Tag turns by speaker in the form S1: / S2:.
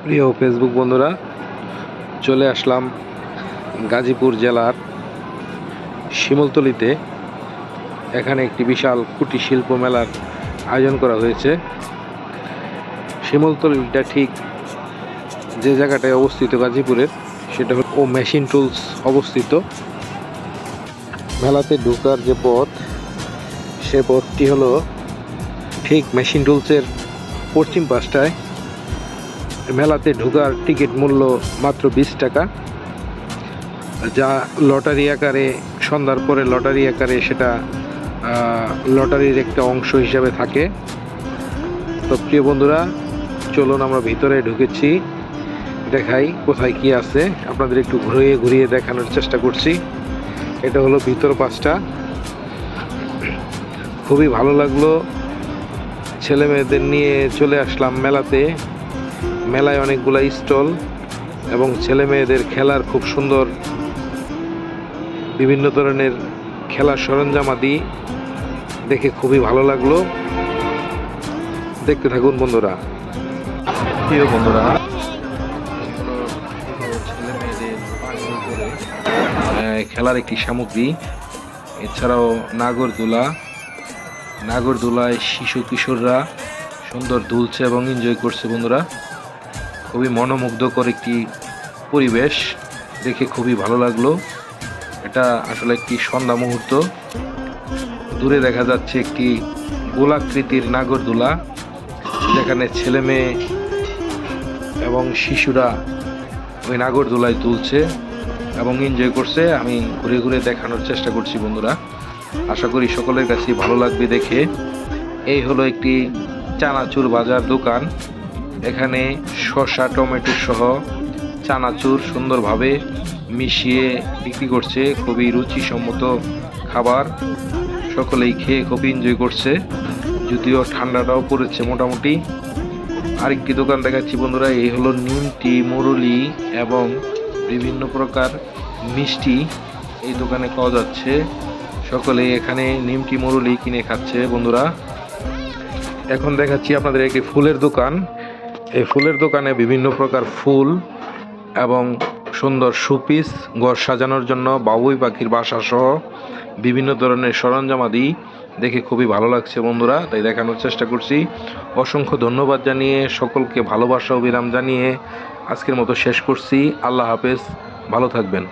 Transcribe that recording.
S1: প্রিয় ফেসবুক বন্ধুরা, চলে আসলাম গাজীপুর জেলার শিমুলতলিতে। এখানে একটি বিশাল কুটির শিল্প মেলার আয়োজন করা হয়েছে। শিমুলতলিটা ঠিক যে জায়গাটায় অবস্থিত গাজীপুরের, সেটা হল মেশিন টুলস অবস্থিত। মেলাতে ঢোকার যে পথ, সে পথটি হলো ঠিক মেশিন টুলসের পশ্চিম পাশটায়। মেলাতে ঢোকার টিকিট মূল্য মাত্র 20 টাকা, যা লটারি আকারে, সন্ধ্যার পরে লটারি আকারে সেটা লটারির একটা অংশ হিসাবে থাকে। তো প্রিয় বন্ধুরা, চলুন আমরা ভিতরে ঢুকেছি, দেখাই কোথায় কি আছে। আপনাদের একটু ঘুরিয়ে ঘুরিয়ে দেখানোর চেষ্টা করছি। এটা হলো ভিতর পাশটা। খুবই ভালো লাগলো, ছেলে মেয়েদের নিয়ে চলে আসলাম মেলাতে। মেলায় অনেকগুলা স্টল এবং ছেলে মেয়েদের খেলার খুব সুন্দর বিভিন্ন ধরনের খেলার সরঞ্জামাদি দেখে খুবই ভালো লাগলো। দেখতে থাকুন বন্ধুরা। প্রিয় বন্ধুরা, ছেলে মেয়েদের পানির উপরে খেলার একটি সামগ্রী। এছাড়াও নাগরদোলায় শিশু কিশোররা সুন্দর দুলছে এবং এনজয় করছে বন্ধুরা। খুবই মনোমুগ্ধকর একটি পরিবেশ, দেখে খুবই ভালো লাগলো। এটা আসলে একটি সন্ধ্যা মুহূর্ত। দূরে দেখা যাচ্ছে একটি গোলাকৃতির নাগরদোলা, যেখানে ছেলে মেয়ে এবং শিশুরা ওই নাগরদোলায় তুলছে এবং এনজয় করছে। আমি ঘুরে ঘুরে দেখানোর চেষ্টা করছি বন্ধুরা। আশা করি সকলের কাছে ভালো লাগবে দেখে। এই হলো একটি চানাচুর বাজার দোকান। এখানে শসা, টমেটো সহ চানাচুর সুন্দরভাবে মিশিয়ে বিক্রি করছে। খুবই রুচিসম্মত খাবার, সকলেই খেয়ে খুবই এনজয় করছে, যদিও ঠান্ডাটাও পড়েছে মোটামুটি। আরেকটি দোকান দেখাচ্ছি বন্ধুরা। এই হলো নিমটি, মুরলি এবং বিভিন্ন প্রকার মিষ্টি এই দোকানে পাওয়া যাচ্ছে। সকলে এখানে নিমটি, মুরলি কিনে খাচ্ছে বন্ধুরা। এখন দেখাচ্ছি আপনাদের একটি ফুলের দোকান। এই ফুলের দোকানে বিভিন্ন প্রকার ফুল এবং সুন্দর শোপিস, ঘর সাজানোর জন্য বাবুই পাখির বাসা সহ বিভিন্ন ধরনের সরঞ্জামাদি দেখে খুবই ভালো লাগছে বন্ধুরা, তাই দেখানোর চেষ্টা করছি। অসংখ্য ধন্যবাদ জানিয়ে, সকলকে ভালোবাসা ও বিরাম জানিয়ে আজকের মতো শেষ করছি। আল্লাহ হাফেজ, ভালো থাকবেন।